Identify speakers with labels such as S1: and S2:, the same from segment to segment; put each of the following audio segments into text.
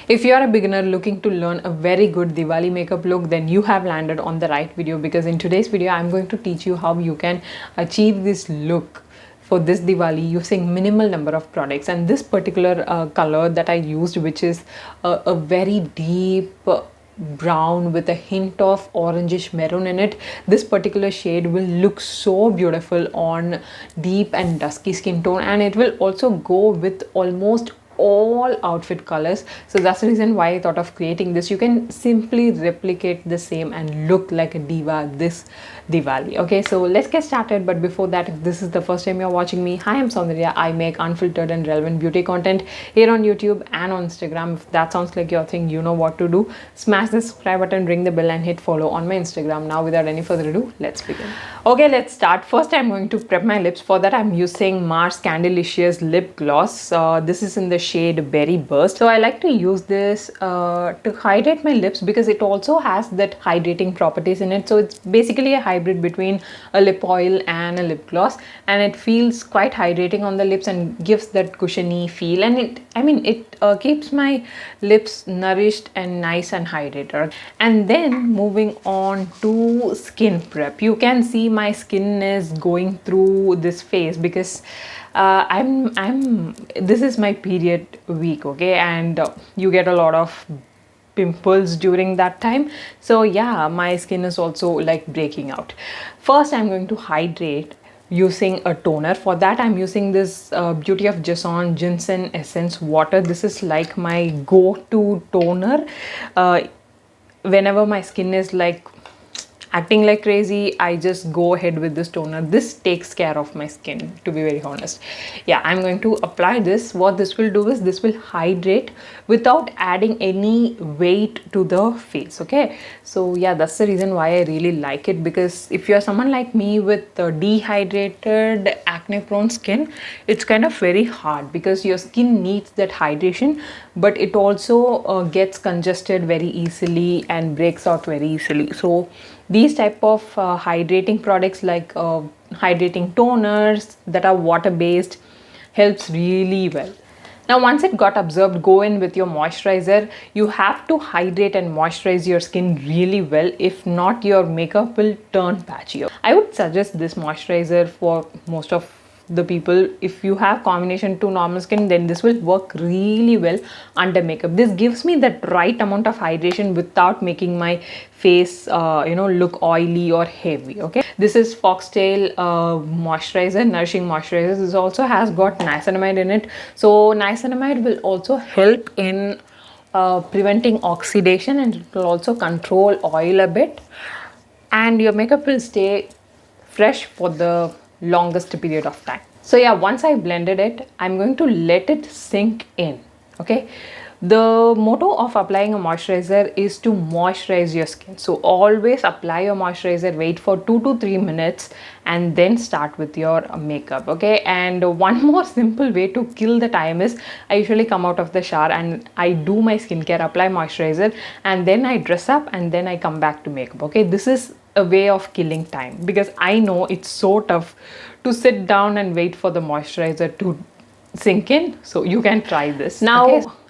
S1: If you are a beginner looking to learn a very good Diwali makeup look, then you have landed on the right video, because in today's video I'm going to teach you how you can achieve this look for this Diwali using minimal number of products. And this particular color that I used, which is a very deep brown with a hint of orangish maroon in it, this particular shade will look so beautiful on deep and dusky skin tone, and it will also go with almost all outfit colors. So that's the reason why I thought of creating this. You can simply replicate the same and look like a diva this Diwali. Okay, so let's get started. But before that, if this is the first time you're watching me, hi, I'm Soundarya. I make unfiltered and relevant beauty content here on YouTube and on Instagram. If that sounds like your thing, you know what to do. Smash the subscribe button, ring the bell, and hit follow on my Instagram. Now without any further ado, let's begin. Okay, let's start. First, I'm going to prep my lips. For that, I'm using Mars Candylicious lip gloss. This is in the shade Berry Burst. So I like to use this to hydrate my lips, because it also has that hydrating properties in it. So it's basically a hybrid between a lip oil and a lip gloss, and it feels quite hydrating on the lips and gives that cushiony feel, and it keeps my lips nourished and nice and hydrated. And then moving on to skin prep, you can see my skin is going through this phase because this is my period week, okay, and you get a lot of pimples during that time. So yeah, my skin is also like breaking out. First, I'm going to hydrate using a toner. For that, I'm using this Beauty of Jason Ginseng Essence Water. This is like my go-to toner whenever my skin is like acting like crazy. I just go ahead with this toner. This takes care of my skin, to be very honest. Yeah, I'm going to apply this. What this will do is this will hydrate without adding any weight to the face. Okay, so yeah, that's the reason why I really like it, because if you're someone like me with dehydrated acne prone skin, it's kind of very hard, because your skin needs that hydration, but it also gets congested very easily and breaks out very easily. So these type of hydrating products, like hydrating toners that are water based, helps really well. Now once it got absorbed, go in with your moisturizer. You have to hydrate and moisturize your skin really well. If not, your makeup will turn patchy. I would suggest this moisturizer for most of the people. If you have combination to normal skin, then this will work really well under makeup. This gives me that right amount of hydration without making my face look oily or heavy. Okay, this is Foxtail moisturizer, nourishing moisturizer. This also has got niacinamide in it, so niacinamide will also help in preventing oxidation, and it will also control oil a bit, and your makeup will stay fresh for the longest period of time. So yeah, once I blended it, I'm going to let it sink in. Okay, the motto of applying a moisturizer is to moisturize your skin. So always apply your moisturizer, wait for 2 to 3 minutes, and then start with your makeup. Okay, and one more simple way to kill the time is I usually come out of the shower and I do my skincare, apply moisturizer, and then I dress up, and then I come back to makeup. Okay, this is a way of killing time, because I know it's so tough to sit down and wait for the moisturizer to sink in. So you can try this.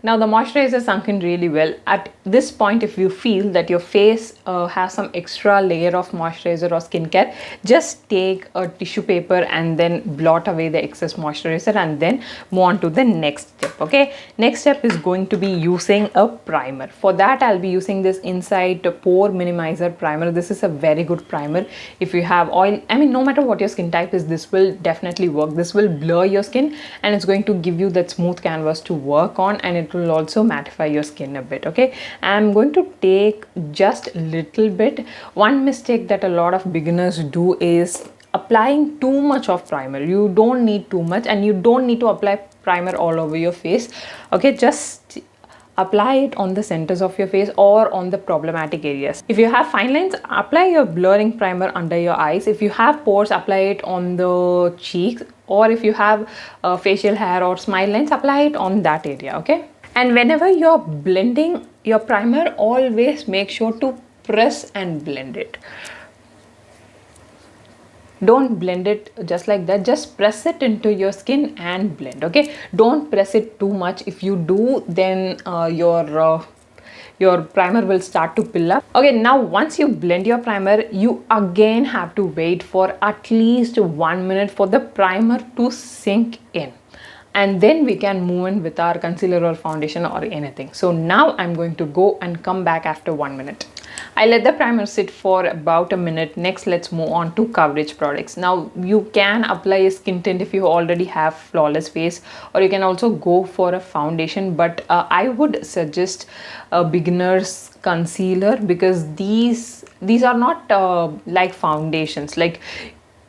S1: Now the moisturizer sunk in really well. At this point, if you feel that your face has some extra layer of moisturizer or skincare, just take a tissue paper and then blot away the excess moisturizer, and then move on to the next step. Okay, next step is going to be using a primer. For that, I'll be using this Insight Pore Minimizer Primer. This is a very good primer. If you have oil, no matter what your skin type is, this will definitely work. This will blur your skin, and it's going to give you that smooth canvas to work on, and it will also mattify your skin a bit. Okay, I'm going to take just a little bit. One mistake that a lot of beginners do is applying too much of primer. You don't need too much, and you don't need to apply primer all over your face. Okay, just apply it on the centers of your face or on the problematic areas. If you have fine lines, apply your blurring primer under your eyes. If you have pores, apply it on the cheeks, or if you have facial hair or smile lines, apply it on that area. Okay, and whenever you're blending your primer, always make sure to press and blend it. Don't blend it just like that, just press it into your skin and blend. Okay, don't press it too much. If you do, then your primer will start to pill up. Okay, now once you blend your primer, you again have to wait for at least 1 minute for the primer to sink in, and then we can move in with our concealer or foundation or anything. So now I'm going to go and come back after 1 minute. I let the primer sit for about a minute. Next, let's move on to coverage products. Now you can apply a skin tint if you already have flawless face, or you can also go for a foundation, but I would suggest a beginner's concealer, because these are not like foundations. Like,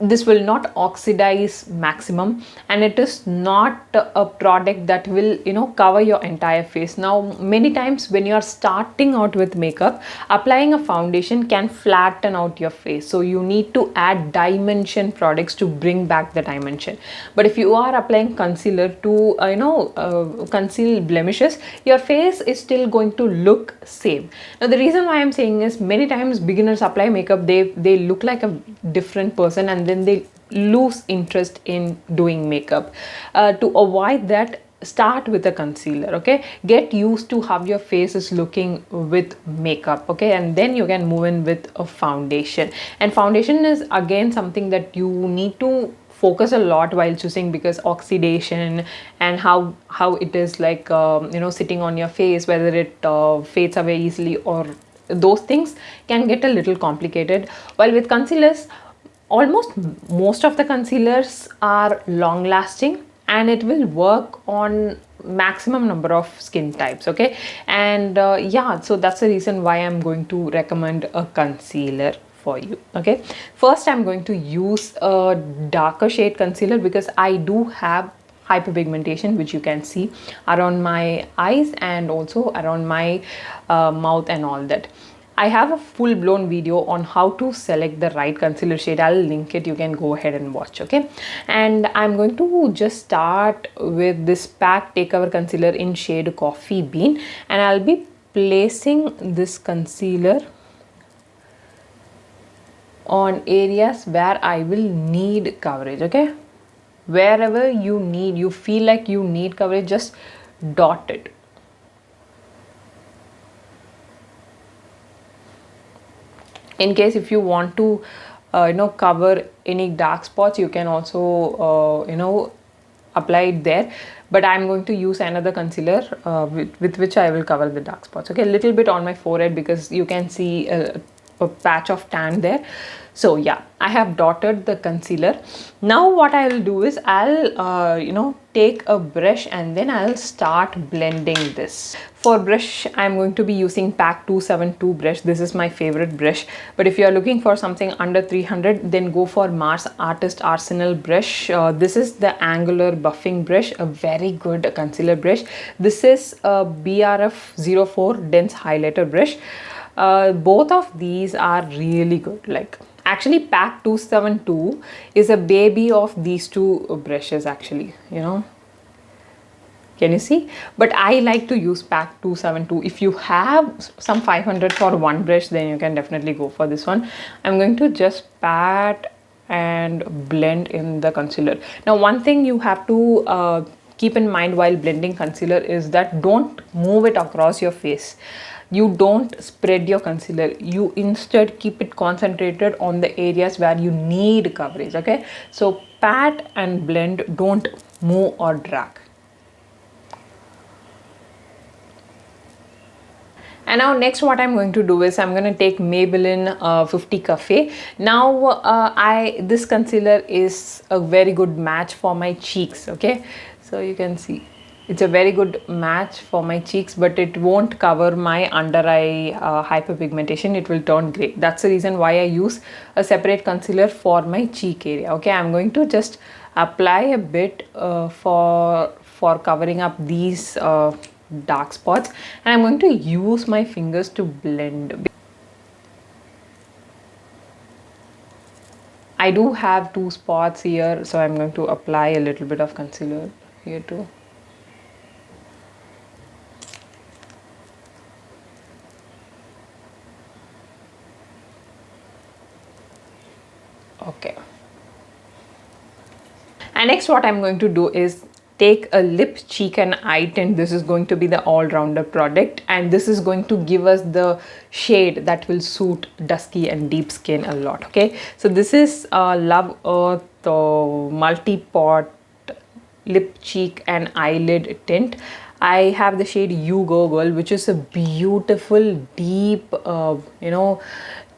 S1: this will not oxidize maximum, and it is not a product that will, you know, cover your entire face. Now many times when you are starting out with makeup, applying a foundation can flatten out your face, so you need to add dimension products to bring back the dimension. But if you are applying concealer to conceal blemishes, your face is still going to look same. Now the reason why I'm saying is, many times beginners apply makeup, they look like a different person, and then they lose interest in doing makeup. To avoid that, start with a concealer. Okay, get used to how your face is looking with makeup. Okay, and then you can move in with a foundation. And foundation is again something that you need to focus a lot while choosing, because oxidation and how it is like sitting on your face, whether it fades away easily, or those things can get a little complicated. While with concealers, almost most of the concealers are long lasting, and it will work on maximum number of skin types. Okay, and yeah, so that's the reason why I'm going to recommend a concealer for you. Okay, first I'm going to use a darker shade concealer, because I do have hyperpigmentation, which you can see around my eyes and also around my mouth and all that. I have a full-blown video on how to select the right concealer shade. I'll link it, you can go ahead and watch. Okay, and I'm going to just start with this Pack Takeover concealer in shade Coffee Bean, and I'll be placing this concealer on areas where I will need coverage. Okay, wherever you feel like you need coverage, just dot it. In case if you want to cover any dark spots, you can also apply it there, but I'm going to use another concealer with which I will cover the dark spots. Okay, a little bit on my forehead, because you can see a patch of tan there. So yeah, I have dotted the concealer. Now what I will do is, I'll take a brush and then I'll start blending this. For brush, I'm going to be using Pack 272 brush. This is my favorite brush, but if you are looking for something under 300, then go for Mars Artist Arsenal brush. This is the angular buffing brush, a very good concealer brush. This is a BRF04 dense highlighter brush. Both of these are really good. Like, actually Pack 272 is a baby of these two brushes, actually, can you see? But I like to use Pack 272. If you have some 500 for one brush, then you can definitely go for this one. I'm going to just pat and blend in the concealer. Now one thing you have to keep in mind while blending concealer is that don't move it across your face. You don't spread your concealer, you instead keep it concentrated on the areas where you need coverage. Okay, so pat and blend, don't move or drag. And now next what I'm going to do is, I'm going to take Maybelline 50 Cafe. Now this concealer is a very good match for my cheeks. Okay, so you can see it's a very good match for my cheeks, but it won't cover my under eye hyperpigmentation. It will turn grey. That's the reason why I use a separate concealer for my cheek area. Okay, I'm going to just apply a bit for covering up these dark spots, and I'm going to use my fingers to blend. I do have two spots here, so I'm going to apply a little bit of concealer here too. Okay, And next what I'm going to do is take a lip, cheek and eye tint. This is going to be the all-rounder product, and this is going to give us the shade that will suit dusky and deep skin a lot. Okay, so this is Love Earth Multipot lip, cheek and eyelid tint. I have the shade You Go Girl, which is a beautiful deep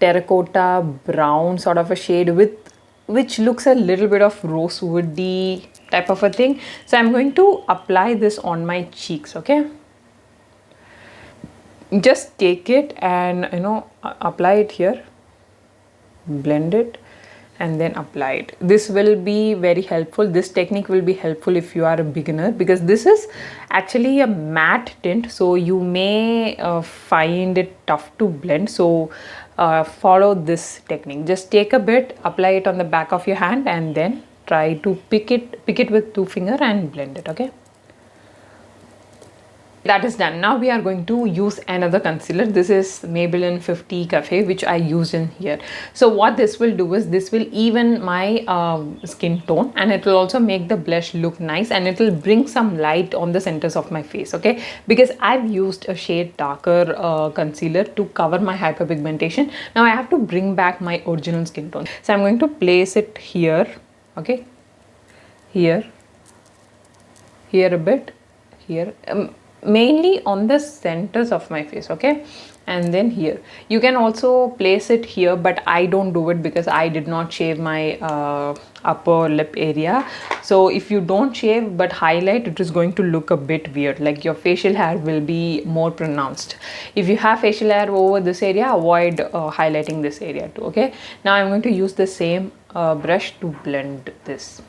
S1: terracotta brown sort of a shade with which looks a little bit of rosewoody type of a thing. So I'm going to apply this on my cheeks. Okay, just take it and apply it here, blend it and then apply it. This will be very helpful. This technique will be helpful if you are a beginner, because this is actually a matte tint, so you may find it tough to blend. So follow this technique. Just take a bit, apply it on the back of your hand and then try to pick it with 2 fingers and blend it. Okay, that is done. Now we are going to use another concealer. This is Maybelline 50 Cafe, which I used in here. So what this will do is this will even my skin tone, and it will also make the blush look nice, and it will bring some light on the centers of my face. Okay, because I've used a shade darker concealer to cover my hyperpigmentation. Now I have to bring back my original skin tone. So I'm going to place it here. Okay, here a bit, here, mainly on the centers of my face. Okay, and then here you can also place it here, but I don't do it because I did not shave my upper lip area. So if you don't shave but highlight, it is going to look a bit weird, like your facial hair will be more pronounced. If you have facial hair over this area, avoid highlighting this area too. Okay, now I'm going to use the same brush to blend this.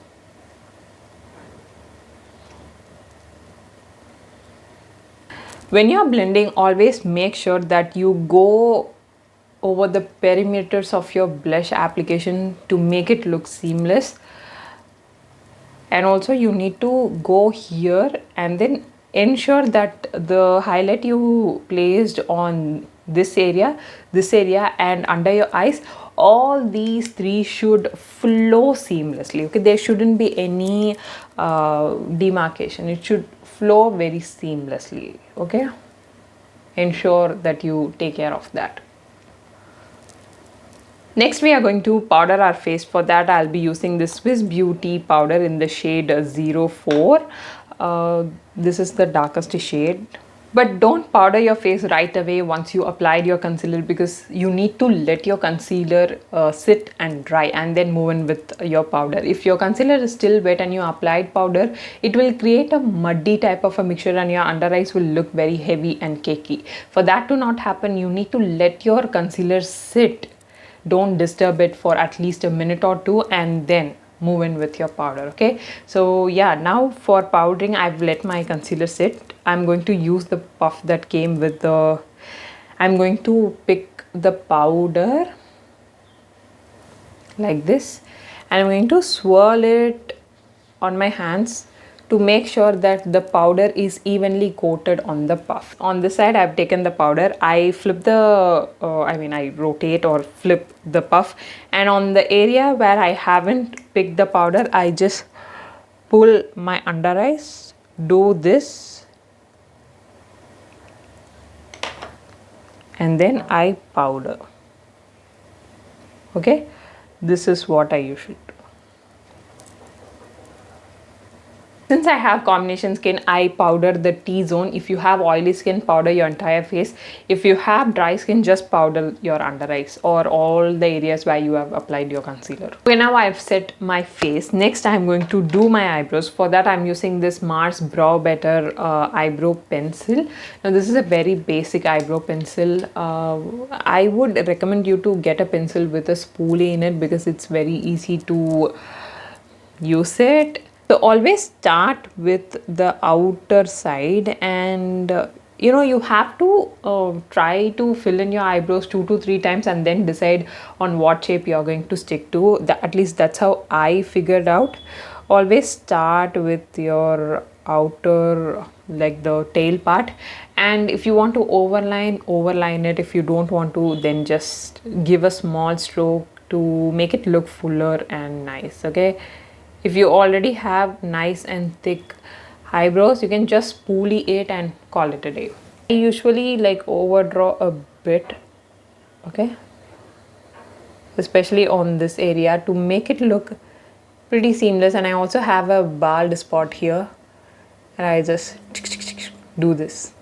S1: When you are blending, always make sure that you go over the perimeters of your blush application to make it look seamless. And also you need to go here and then ensure that the highlight you placed on this area and under your eyes, all these 3 should flow seamlessly. Okay, there shouldn't be any demarcation. It should flow very seamlessly. Okay, ensure that you take care of that. Next we are going to powder our face. For that I'll be using this Swiss Beauty powder in the shade 04. This is the darkest shade. But don't powder your face right away once you applied your concealer, because you need to let your concealer sit and dry and then move in with your powder. If your concealer is still wet and you applied powder, it will create a muddy type of a mixture and your under eyes will look very heavy and cakey. For that to not happen, you need to let your concealer sit. Don't disturb it for at least a minute or 2 and then move in with your powder. Okay, so yeah, now for powdering, I've let my concealer sit. I'm going to use the puff that came with the, I'm going to pick the powder like this and I'm going to swirl it on my hands to make sure that the powder is evenly coated on the puff. On this side I've taken the powder, I flip the I rotate or flip the puff, and on the area where I haven't picked the powder, I just pull my under eyes, do this and then I powder. Okay, this is what I usually do. Since I have combination skin, I powder the T-zone. If you have oily skin, powder your entire face. If you have dry skin, just powder your under eyes or all the areas where you have applied your concealer. Okay, now I've set my face. Next, I'm going to do my eyebrows. For that, I'm using this Mars Brow Better eyebrow pencil. Now, this is a very basic eyebrow pencil. I would recommend you to get a pencil with a spoolie in it because it's very easy to use it. So always start with the outer side, and you have to try to fill in your eyebrows 2 to 3 times and then decide on what shape you're going to stick to. At least that's how I figured out. Always start with your outer, like the tail part, and if you want to overline it. If you don't want to, then just give a small stroke to make it look fuller and nice. Okay, If you already have nice and thick eyebrows, you can just spoolie it and call it a day. I usually like overdraw a bit, okay, especially on this area to make it look pretty seamless. And I also have a bald spot here, and I just do this.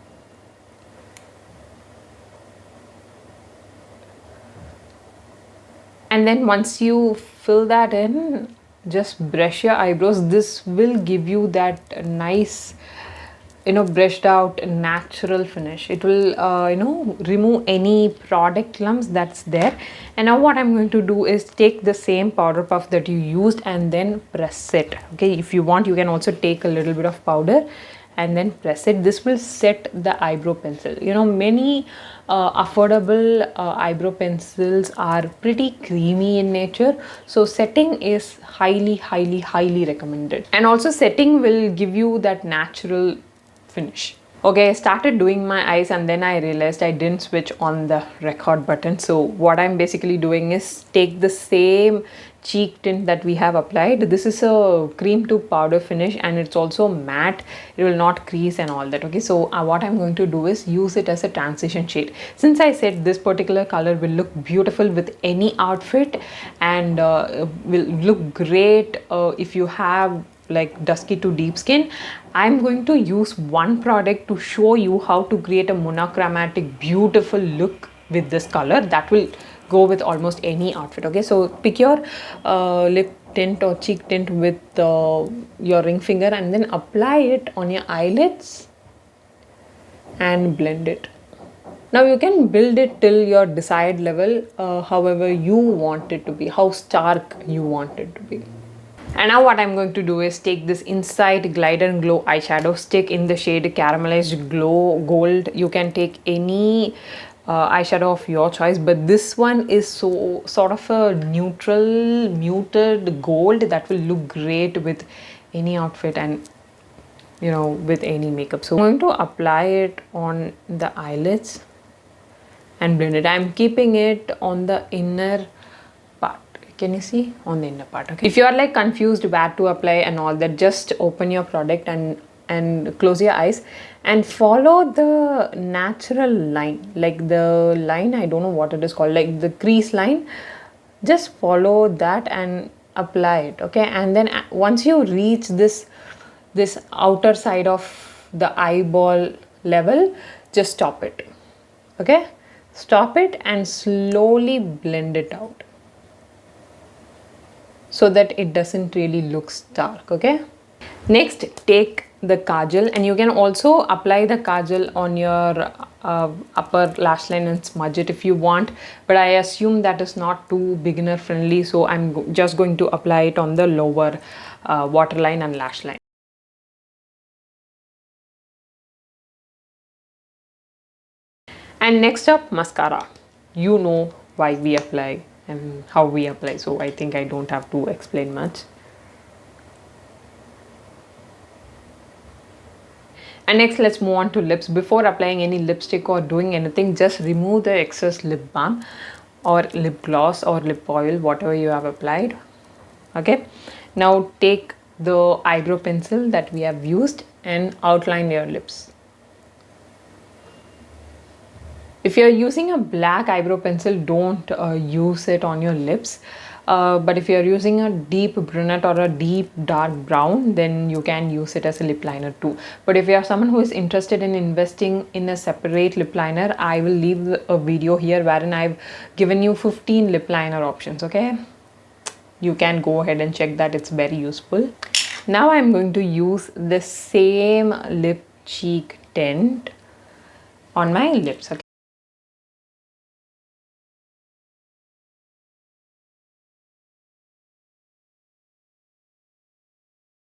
S1: And then once you fill that in, just brush your eyebrows. This will give you that nice, brushed out natural finish. It will remove any product lumps that's there. And now what I'm going to do is take the same powder puff that you used and then press it. Okay, if you want, you can also take a little bit of powder and then press it. This will set the eyebrow pencil. Many affordable eyebrow pencils are pretty creamy in nature, so setting is highly recommended. And also setting will give you that natural finish. Okay, I started doing my eyes and then I realized I didn't switch on the record button. So what I'm basically doing is take the same cheek tint that we have applied. This is a cream to powder finish and it's also matte. It will not crease and all that. Okay, so what I'm going to do is use it as a transition shade. Since I said this particular color will look beautiful with any outfit and will look great if you have like dusky to deep skin, I'm going to use one product to show you how to create a monochromatic beautiful look with this color that will go with almost any outfit. Okay, so pick your lip tint or cheek tint with your ring finger and then apply it on your eyelids and blend it. Now you can build it till your desired level, however you want it to be, how stark you want it to be. And now what I'm going to do is take this Inside Glide and Glow eyeshadow stick in the shade Caramelized Glow Gold. You can take any eyeshadow of your choice, but this one is so sort of a neutral muted gold that will look great with any outfit and with any makeup. So I'm going to apply it on the eyelids and blend it. I'm keeping it on the inner part. Can you see? On the inner part. Okay, if you are like confused where to apply and all that, just open your product and close your eyes and follow the natural line, like the line, I don't know what it is called, like the crease line. Just follow that and apply it. Okay, and then once you reach this outer side of the eyeball level, just stop it. Okay, stop it and slowly blend it out so that it doesn't really look stark. Okay, next take the kajal, and you can also apply the kajal on your upper lash line and smudge it if you want, but I assume that is not too beginner friendly, so I'm just going to apply it on the lower waterline and lash line. And next up, mascara. You know why we apply and how we apply, so I think I don't have to explain much. And next, let's move on to lips. Before applying any lipstick or doing anything, just remove the excess lip balm or lip gloss or lip oil, whatever you have applied. Okay, now take the eyebrow pencil that we have used and outline your lips. If you're using a black eyebrow pencil, don't use it on your lips. But if you're using a deep brunette or a deep dark brown, then you can use it as a lip liner too. But if you're someone who is interested in investing in a separate lip liner, I will leave a video here wherein I've given you 15 lip liner options. Okay, you can go ahead and check that. It's very useful. Now I'm going to use the same lip cheek tint on my lips. Okay.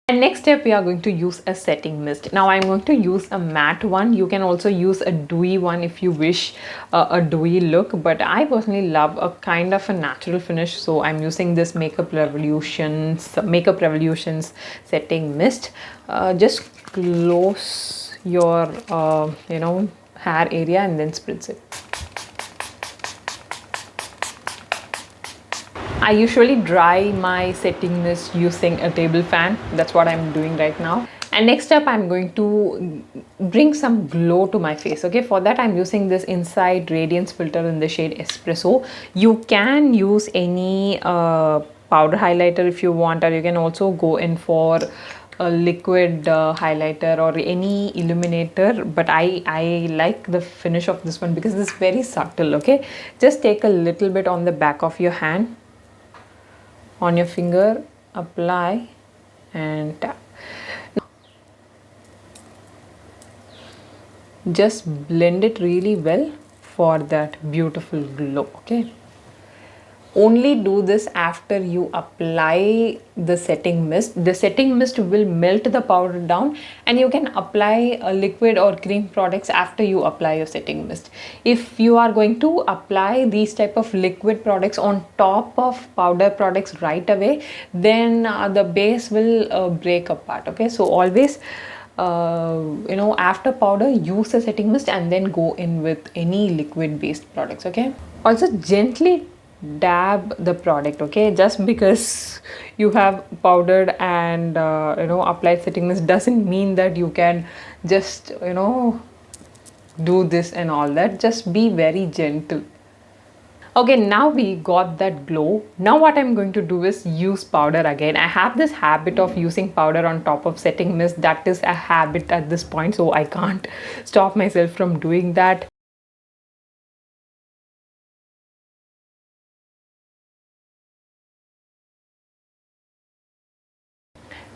S1: And next step, we are going to use a setting mist. Now I'm going to use a matte one. You can also use a dewy one if you wish a dewy look, but I personally love a kind of a natural finish, so I'm using this Makeup Revolutions setting mist. Just close your hair area and then spritz it. I usually dry my setting mist using a table fan. That's what I'm doing right now. And next up, I'm going to bring some glow to my face. Okay, for that I'm using this Inside Radiance filter in the shade Espresso. You can use any powder highlighter if you want, or you can also go in for a liquid highlighter or any illuminator, but I like the finish of this one because it's very subtle. Okay, just take a little bit on the back of your hand, on your finger, apply and tap. Just blend it really well for that beautiful glow. Okay, only do this after you apply the setting mist. The setting mist will melt the powder down, and you can apply a liquid or cream products after you apply your setting mist. If you are going to apply these type of liquid products on top of powder products right away, then the base will break apart. Okay, so always after powder, use a setting mist and then go in with any liquid based products. Okay, also gently dab the product. Okay, just because you have powdered and applied setting mist doesn't mean that you can just do this and all that. Just be very gentle. Okay, now we got that glow. Now what I'm going to do is use powder again. I have this habit of using powder on top of setting mist. That is a habit at this point, so I can't stop myself from doing that.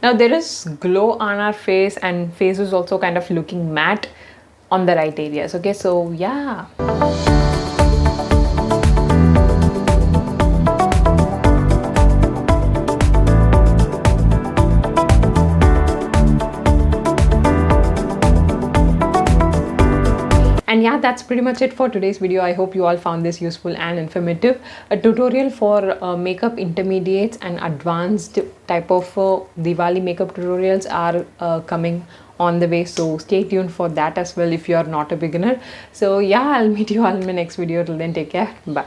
S1: Now there is glow on our face, and face is also kind of looking matte on the right areas. Okay, so yeah. And yeah, that's pretty much it for today's video. I hope you all found this useful and informative. A tutorial for makeup intermediates and advanced type of Diwali makeup tutorials are coming on the way, so stay tuned for that as well if you are not a beginner. So yeah, I'll meet you all in my next video. Till then, take care. Bye.